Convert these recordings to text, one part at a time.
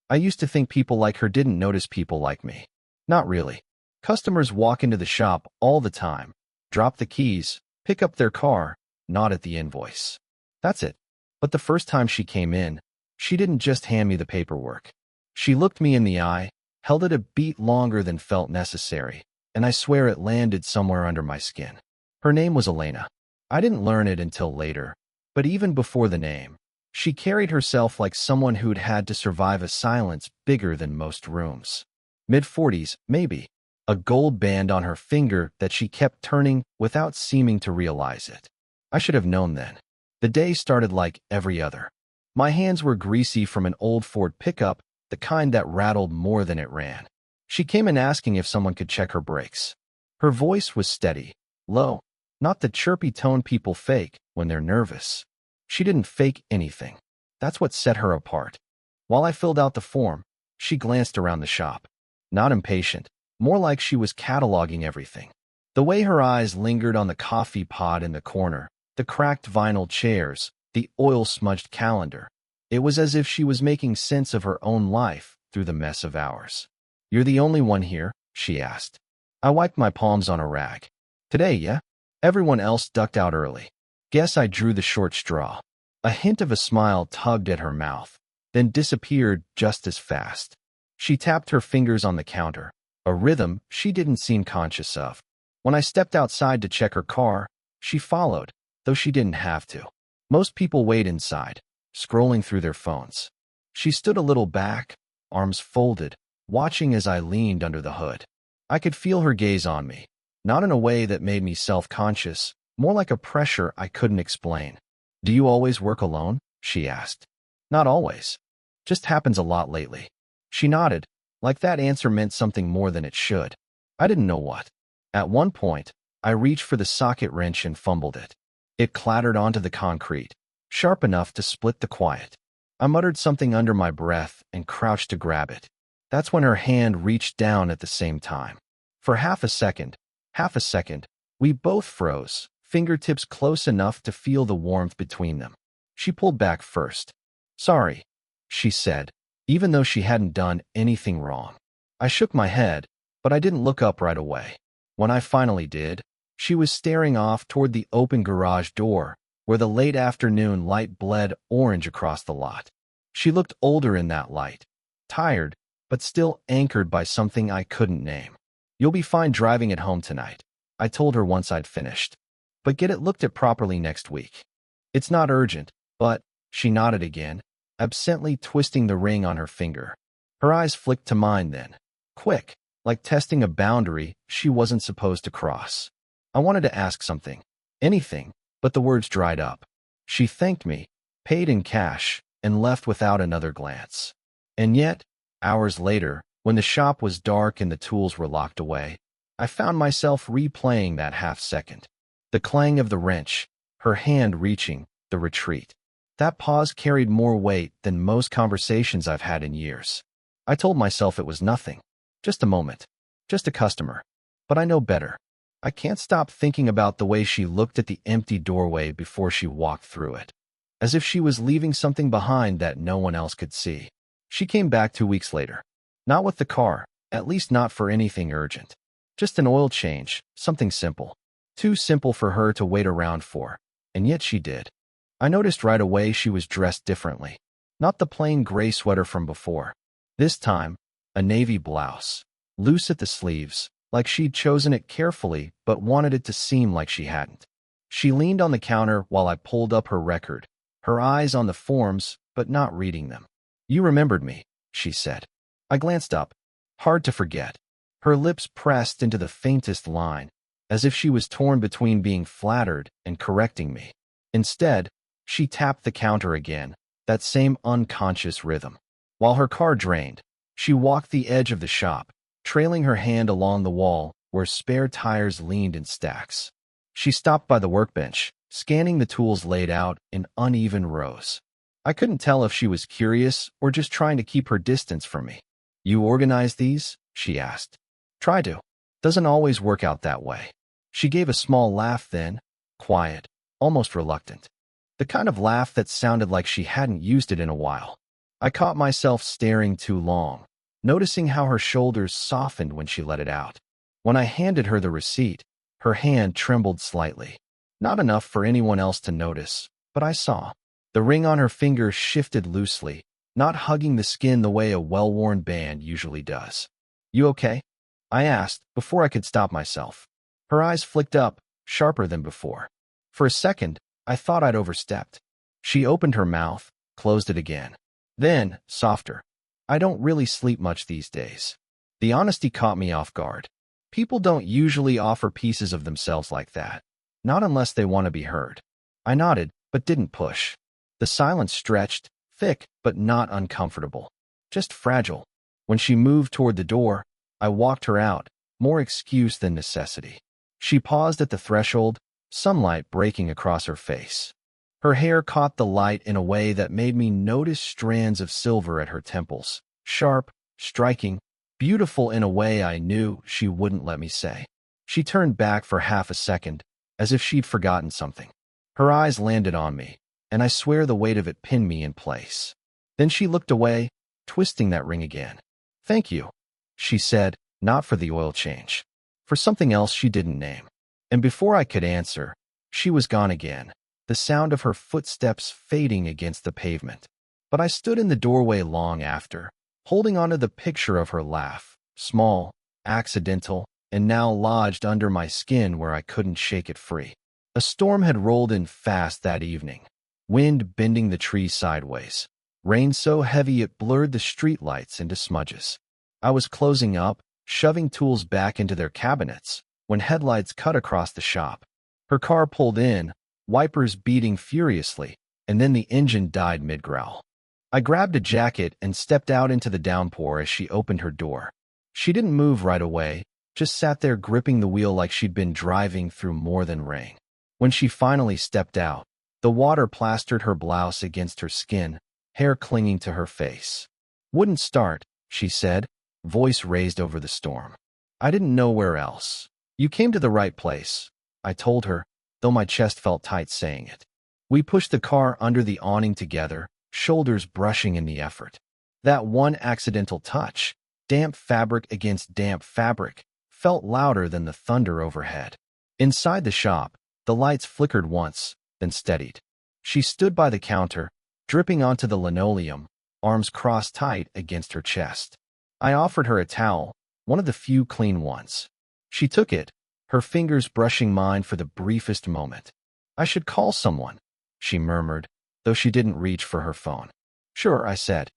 I used to think people like her didn't notice people like me. Not really. Customers walk into the shop all the time, drop the keys, pick up their car, nod at the invoice. That's it. But the first time she came in, she didn't just hand me the paperwork. She looked me in the eye, held it a beat longer than felt necessary, and I swear it landed somewhere under my skin. Her name was Elena. I didn't learn it until later, but even before the name, she carried herself like someone who'd had to survive a silence bigger than most rooms. Mid-40s, maybe. A gold band on her finger that she kept turning without seeming to realize it. I should have known then. The day started like every other. My hands were greasy from an old Ford pickup, the kind that rattled more than it ran. She came in asking if someone could check her brakes. Her voice was steady, low, not the chirpy tone people fake when they're nervous. She didn't fake anything. That's what set her apart. While I filled out the form, she glanced around the shop. Not impatient, more like she was cataloging everything. The way her eyes lingered on the coffee pot in the corner, the cracked vinyl chairs, the oil-smudged calendar. It was as if she was making sense of her own life through the mess of ours. "You're the only one here?" she asked. I wiped my palms on a rag. "Today, yeah?" Everyone else ducked out early. Guess I drew the short straw. A hint of a smile tugged at her mouth, then disappeared just as fast. She tapped her fingers on the counter, a rhythm she didn't seem conscious of. When I stepped outside to check her car, she followed, though she didn't have to. Most people wait inside, scrolling through their phones. She stood a little back, arms folded, watching as I leaned under the hood. I could feel her gaze on me, not in a way that made me self-conscious, more like a pressure I couldn't explain. "Do you always work alone?" she asked. "Not always. Just happens a lot lately." She nodded, like that answer meant something more than it should. I didn't know what. At one point, I reached for the socket wrench and fumbled it. It clattered onto the concrete, sharp enough to split the quiet. I muttered something under my breath and crouched to grab it. That's when her hand reached down at the same time. For half a second, we both froze, fingertips close enough to feel the warmth between them. She pulled back first. "Sorry," she said, even though she hadn't done anything wrong. I shook my head, but I didn't look up right away. When I finally did, she was staring off toward the open garage door, where the late afternoon light bled orange across the lot. She looked older in that light, tired, but still anchored by something I couldn't name. "You'll be fine driving it home tonight," I told her once I'd finished. "But get it looked at properly next week. It's not urgent, but," she nodded again, absently twisting the ring on her finger. Her eyes flicked to mine then. Quick, like testing a boundary she wasn't supposed to cross. I wanted to ask something. Anything, but the words dried up. She thanked me, paid in cash, and left without another glance. And yet, hours later, when the shop was dark and the tools were locked away, I found myself replaying that half-second. The clang of the wrench, her hand reaching, the retreat. That pause carried more weight than most conversations I've had in years. I told myself it was nothing. Just a moment. Just a customer. But I know better. I can't stop thinking about the way she looked at the empty doorway before she walked through it. As if she was leaving something behind that no one else could see. She came back 2 weeks later. Not with the car, at least not for anything urgent. Just an oil change, something simple. Too simple for her to wait around for, and yet she did. I noticed right away she was dressed differently. Not the plain gray sweater from before. This time, a navy blouse, loose at the sleeves, like she'd chosen it carefully but wanted it to seem like she hadn't. She leaned on the counter while I pulled up her record, her eyes on the forms but not reading them. "You remembered me," she said. I glanced up. Hard to forget. Her lips pressed into the faintest line, as if she was torn between being flattered and correcting me. Instead, she tapped the counter again, that same unconscious rhythm. While her car drained, she walked the edge of the shop, trailing her hand along the wall where spare tires leaned in stacks. She stopped by the workbench, scanning the tools laid out in uneven rows. I couldn't tell if she was curious or just trying to keep her distance from me. "You organize these?" she asked. "Try to. Doesn't always work out that way." She gave a small laugh then, quiet, almost reluctant. The kind of laugh that sounded like she hadn't used it in a while. I caught myself staring too long, noticing how her shoulders softened when she let it out. When I handed her the receipt, her hand trembled slightly. Not enough for anyone else to notice, but I saw. The ring on her finger shifted loosely, not hugging the skin the way a well-worn band usually does. "You okay?" I asked before I could stop myself. Her eyes flicked up, sharper than before. For a second, I thought I'd overstepped. She opened her mouth, closed it again. Then, softer. "I don't really sleep much these days." The honesty caught me off guard. People don't usually offer pieces of themselves like that. Not unless they want to be heard. I nodded, but didn't push. The silence stretched, thick but not uncomfortable. Just fragile. When she moved toward the door, I walked her out, more excuse than necessity. She paused at the threshold, sunlight breaking across her face. Her hair caught the light in a way that made me notice strands of silver at her temples. Sharp, striking, beautiful in a way I knew she wouldn't let me say. She turned back for half a second, as if she'd forgotten something. Her eyes landed on me, and I swear the weight of it pinned me in place. Then she looked away, twisting that ring again. "Thank you," she said, not for the oil change. For something else she didn't name. And before I could answer, she was gone again, the sound of her footsteps fading against the pavement. But I stood in the doorway long after, holding onto the picture of her laugh, small, accidental, and now lodged under my skin where I couldn't shake it free. A storm had rolled in fast that evening, wind bending the trees sideways, rain so heavy it blurred the streetlights into smudges. I was closing up, shoving tools back into their cabinets, when headlights cut across the shop. Her car pulled in, wipers beating furiously, and then the engine died mid-growl. I grabbed a jacket and stepped out into the downpour as she opened her door. She didn't move right away, just sat there gripping the wheel like she'd been driving through more than rain. When she finally stepped out, the water plastered her blouse against her skin, hair clinging to her face. "Wouldn't start," she said, voice raised over the storm. I didn't know where else. "You came to the right place," I told her, though my chest felt tight saying it. We pushed the car under the awning together, shoulders brushing in the effort. That one accidental touch, damp fabric against damp fabric, felt louder than the thunder overhead. Inside the shop, the lights flickered once, then steadied. She stood by the counter, dripping onto the linoleum, arms crossed tight against her chest. I offered her a towel, one of the few clean ones. She took it, her fingers brushing mine for the briefest moment. "I should call someone," she murmured, though she didn't reach for her phone. "Sure," I said.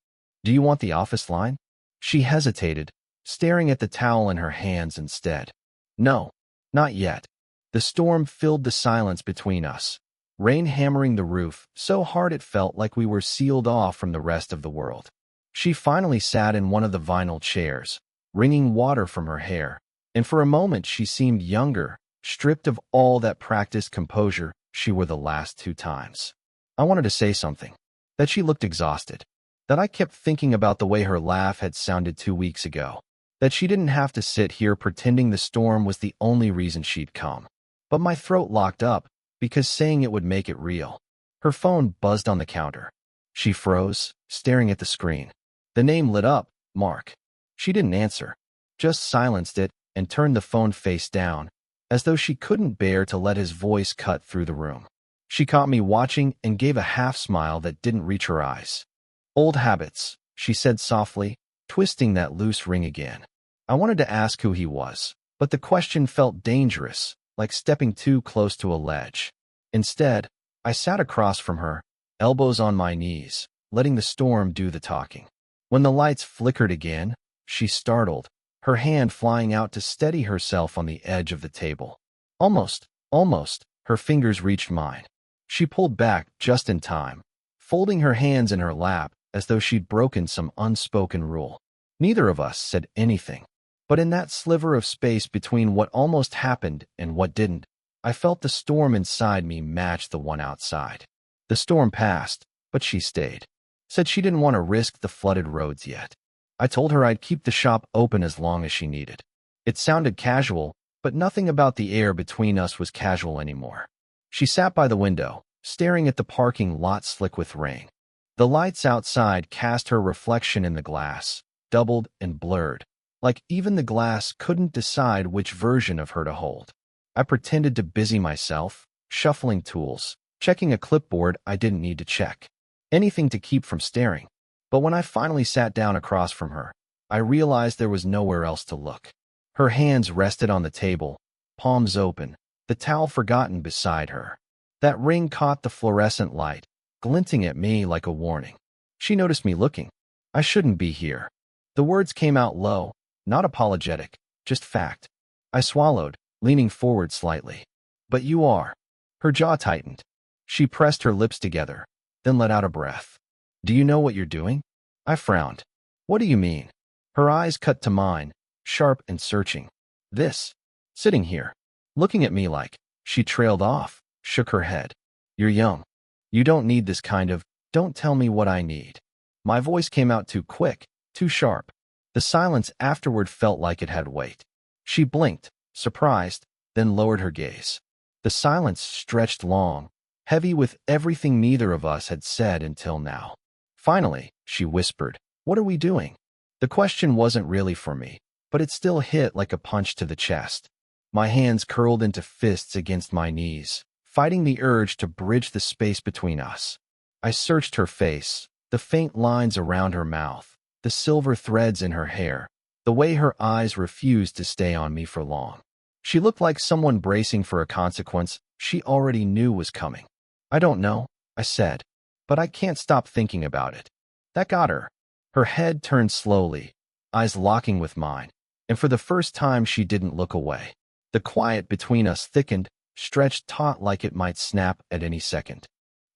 "Do you want the office line?" She hesitated, staring at the towel in her hands instead. "No, not yet." The storm filled the silence between us, rain hammering the roof so hard it felt like we were sealed off from the rest of the world. She finally sat in one of the vinyl chairs, wringing water from her hair, and for a moment she seemed younger, stripped of all that practiced composure she wore the last 2 times. I wanted to say something, that she looked exhausted, that I kept thinking about the way her laugh had sounded 2 weeks ago, that she didn't have to sit here pretending the storm was the only reason she'd come. But my throat locked up, because saying it would make it real. Her phone buzzed on the counter. She froze, staring at the screen. The name lit up, Mark. She didn't answer, just silenced it and turned the phone face down, as though she couldn't bear to let his voice cut through the room. She caught me watching and gave a half-smile that didn't reach her eyes. "Old habits," she said softly, twisting that loose ring again. I wanted to ask who he was, but the question felt dangerous, like stepping too close to a ledge. Instead, I sat across from her, elbows on my knees, letting the storm do the talking. When the lights flickered again, she startled, her hand flying out to steady herself on the edge of the table. Almost, her fingers reached mine. She pulled back just in time, folding her hands in her lap as though she'd broken some unspoken rule. Neither of us said anything. But in that sliver of space between what almost happened and what didn't, I felt the storm inside me match the one outside. The storm passed, but she stayed. Said she didn't want to risk the flooded roads yet. I told her I'd keep the shop open as long as she needed. It sounded casual, but nothing about the air between us was casual anymore. She sat by the window, staring at the parking lot slick with rain. The lights outside cast her reflection in the glass, doubled and blurred, like even the glass couldn't decide which version of her to hold. I pretended to busy myself, shuffling tools, checking a clipboard I didn't need to check. Anything to keep from staring. But when I finally sat down across from her, I realized there was nowhere else to look. Her hands rested on the table, palms open, the towel forgotten beside her. That ring caught the fluorescent light, glinting at me like a warning. She noticed me looking. I shouldn't be here. The words came out low, not apologetic, just fact. I swallowed, leaning forward slightly. But you are. Her jaw tightened. She pressed her lips together, then let out a breath. Do you know what you're doing? I frowned. What do you mean? Her eyes cut to mine, sharp and searching. This. Sitting here. Looking at me like. She trailed off, shook her head. You're young. You don't need this kind of, don't tell me what I need. My voice came out too quick, too sharp. The silence afterward felt like it had weight. She blinked, surprised, then lowered her gaze. The silence stretched long, heavy with everything neither of us had said until now. Finally, she whispered, "What are we doing?" The question wasn't really for me, but it still hit like a punch to the chest. My hands curled into fists against my knees, fighting the urge to bridge the space between us. I searched her face, the faint lines around her mouth, the silver threads in her hair, the way her eyes refused to stay on me for long. She looked like someone bracing for a consequence she already knew was coming. I don't know, I said, but I can't stop thinking about it. That got her. Her head turned slowly, eyes locking with mine, and for the first time she didn't look away. The quiet between us thickened, stretched taut like it might snap at any second.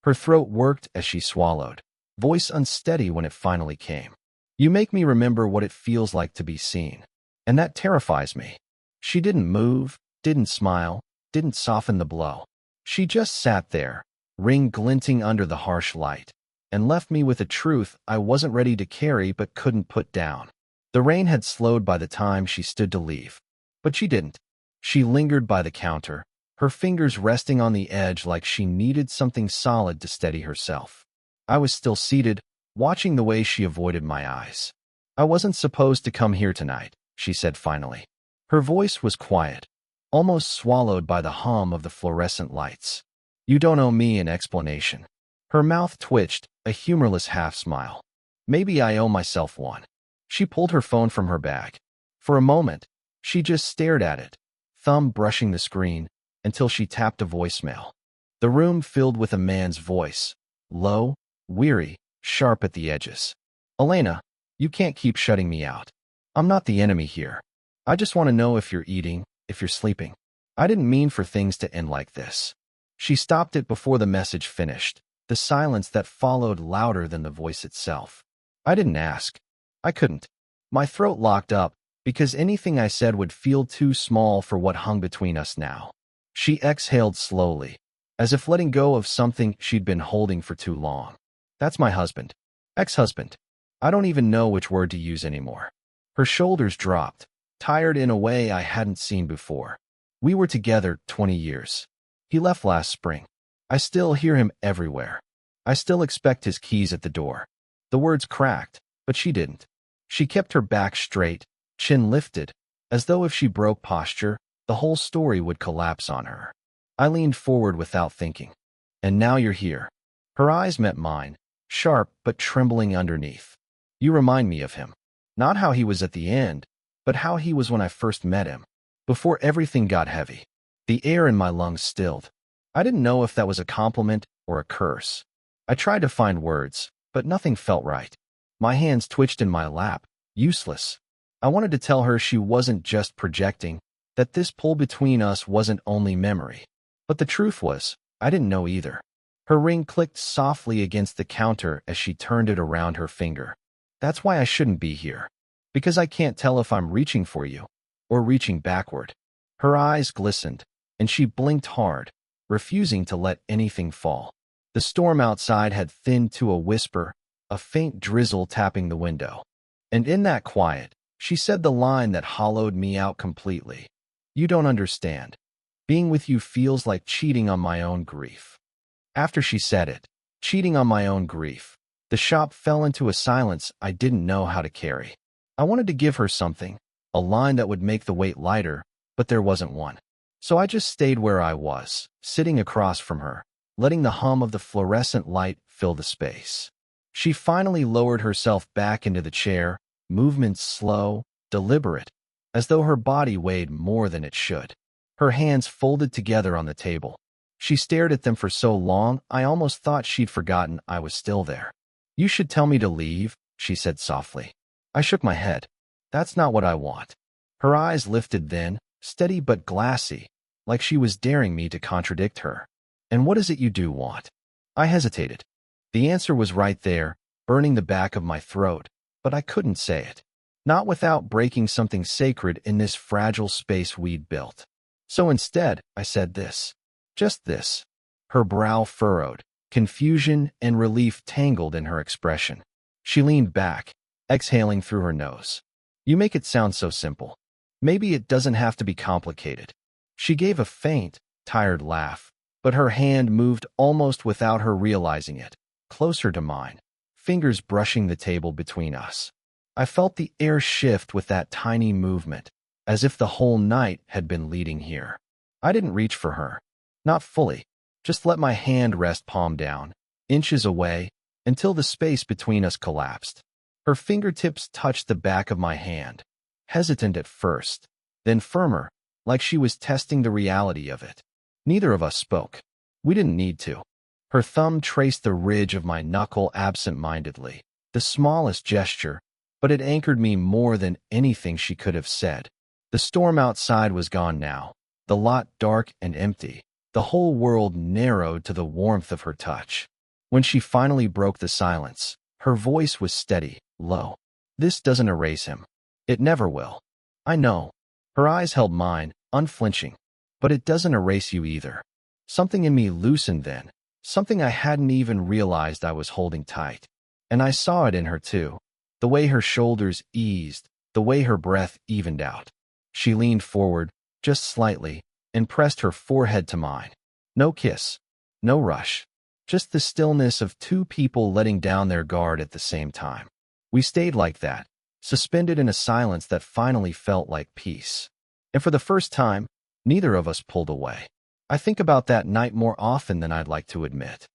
Her throat worked as she swallowed, voice unsteady when it finally came. You make me remember what it feels like to be seen, and that terrifies me. She didn't move, didn't smile, didn't soften the blow. She just sat there, ring glinting under the harsh light, and left me with a truth I wasn't ready to carry but couldn't put down. The rain had slowed by the time she stood to leave, but she didn't. She lingered by the counter, her fingers resting on the edge like she needed something solid to steady herself. I was still seated, watching the way she avoided my eyes. I wasn't supposed to come here tonight, she said finally. Her voice was quiet, almost swallowed by the hum of the fluorescent lights. You don't owe me an explanation. Her mouth twitched, a humorless half-smile. Maybe I owe myself one. She pulled her phone from her bag. For a moment, she just stared at it, thumb brushing the screen, until she tapped a voicemail. The room filled with a man's voice, low, weary, sharp at the edges. Elena, you can't keep shutting me out. I'm not the enemy here. I just want to know if you're eating, if you're sleeping. I didn't mean for things to end like this. She stopped it before the message finished, the silence that followed louder than the voice itself. I didn't ask. I couldn't. My throat locked up, because anything I said would feel too small for what hung between us now. She exhaled slowly, as if letting go of something she'd been holding for too long. That's my husband. Ex-husband. I don't even know which word to use anymore. Her shoulders dropped, tired in a way I hadn't seen before. We were together 20 years. He left last spring. I still hear him everywhere. I still expect his keys at the door. The words cracked, but she didn't. She kept her back straight, chin lifted, as though if she broke posture, the whole story would collapse on her. I leaned forward without thinking. And now you're here. Her eyes met mine, sharp but trembling underneath. You remind me of him. Not how he was at the end, but how he was when I first met him. Before everything got heavy. The air in my lungs stilled. I didn't know if that was a compliment or a curse. I tried to find words, but nothing felt right. My hands twitched in my lap, useless. I wanted to tell her she wasn't just projecting, that this pull between us wasn't only memory. But the truth was, I didn't know either. Her ring clicked softly against the counter as she turned it around her finger. That's why I shouldn't be here. Because I can't tell if I'm reaching for you, or reaching backward. Her eyes glistened, and she blinked hard, refusing to let anything fall. The storm outside had thinned to a whisper, a faint drizzle tapping the window. And in that quiet, she said the line that hollowed me out completely. You don't understand. Being with you feels like cheating on my own grief. After she said it, cheating on my own grief, The shop fell into a silence I didn't know how to carry. I wanted to give her something, a line that would make the weight lighter, but there wasn't one. So I just stayed where I was, sitting across from her, letting the hum of the fluorescent light fill the space. She finally lowered herself back into the chair, movements slow, deliberate, as though her body weighed more than it should. Her hands folded together on the table. She stared at them for so long, I almost thought she'd forgotten I was still there. "You should tell me to leave," she said softly. I shook my head. "That's not what I want." Her eyes lifted then, steady but glassy, like she was daring me to contradict her. "And what is it you do want?" I hesitated. The answer was right there, burning the back of my throat, but I couldn't say it. Not without breaking something sacred in this fragile space we'd built. So instead, I said this. Just this. Her brow furrowed, confusion and relief tangled in her expression. She leaned back, exhaling through her nose. "You make it sound so simple. Maybe it doesn't have to be complicated." She gave a faint, tired laugh, but her hand moved almost without her realizing it, closer to mine, fingers brushing the table between us. I felt the air shift with that tiny movement, as if the whole night had been leading here. I didn't reach for her. Not fully. Just let my hand rest palm down, inches away, until the space between us collapsed. Her fingertips touched the back of my hand, hesitant at first, then firmer, like she was testing the reality of it. Neither of us spoke. We didn't need to. Her thumb traced the ridge of my knuckle absent-mindedly, the smallest gesture, but it anchored me more than anything she could have said. The storm outside was gone now, the lot dark and empty, the whole world narrowed to the warmth of her touch. When she finally broke the silence, her voice was steady, low. "This doesn't erase him. It never will. I know." Her eyes held mine, unflinching. "But it doesn't erase you either." Something in me loosened then, something I hadn't even realized I was holding tight. And I saw it in her too, the way her shoulders eased, the way her breath evened out. She leaned forward, just slightly, and pressed her forehead to mine. No kiss, no rush, just the stillness of two people letting down their guard at the same time. We stayed like that, suspended in a silence that finally felt like peace. And for the first time, neither of us pulled away. I think about that night more often than I'd like to admit.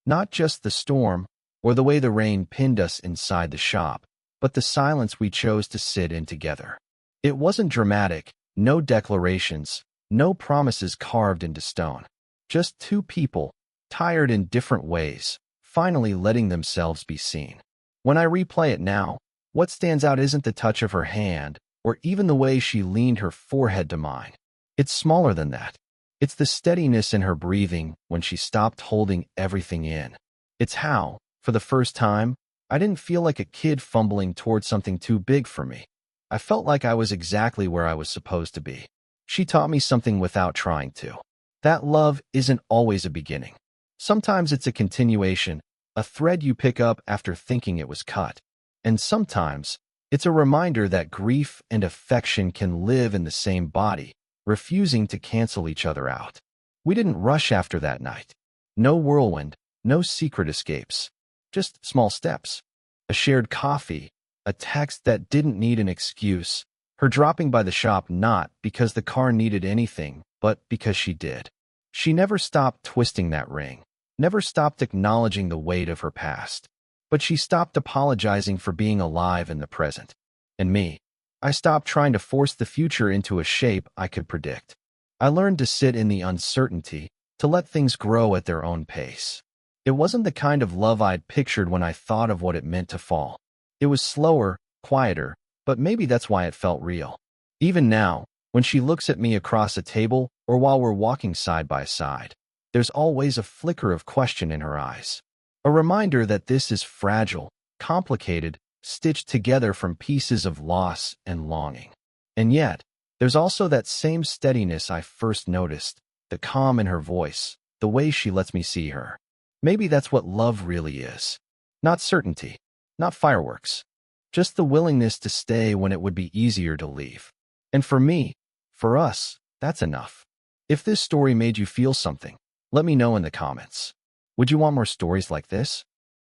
Not just the storm, or the way the rain pinned us inside the shop, but the silence we chose to sit in together. It wasn't dramatic, no declarations, no promises carved into stone. Just two people, tired in different ways, finally letting themselves be seen. When I replay it now, what stands out isn't the touch of her hand, or even the way she leaned her forehead to mine. It's smaller than that. It's the steadiness in her breathing when she stopped holding everything in. It's how, for the first time, I didn't feel like a kid fumbling toward something too big for me. I felt like I was exactly where I was supposed to be. She taught me something without trying to. That love isn't always a beginning. Sometimes it's a continuation, a thread you pick up after thinking it was cut. And sometimes, it's a reminder that grief and affection can live in the same body, refusing to cancel each other out. We didn't rush after that night. No whirlwind, no secret escapes. Just small steps. A shared coffee, a text that didn't need an excuse, her dropping by the shop not because the car needed anything, but because she did. She never stopped twisting that ring, never stopped acknowledging the weight of her past. But she stopped apologizing for being alive in the present. And me, I stopped trying to force the future into a shape I could predict. I learned to sit in the uncertainty, to let things grow at their own pace. It wasn't the kind of love I'd pictured when I thought of what it meant to fall. It was slower, quieter, but maybe that's why it felt real. Even now, when she looks at me across a table or while we're walking side by side, there's always a flicker of question in her eyes. A reminder that this is fragile, complicated, stitched together from pieces of loss and longing. And yet, there's also that same steadiness I first noticed, the calm in her voice, the way she lets me see her. Maybe that's what love really is. Not certainty, not fireworks. Just the willingness to stay when it would be easier to leave. And for me, for us, that's enough. If this story made you feel something, let me know in the comments. Would you want more stories like this?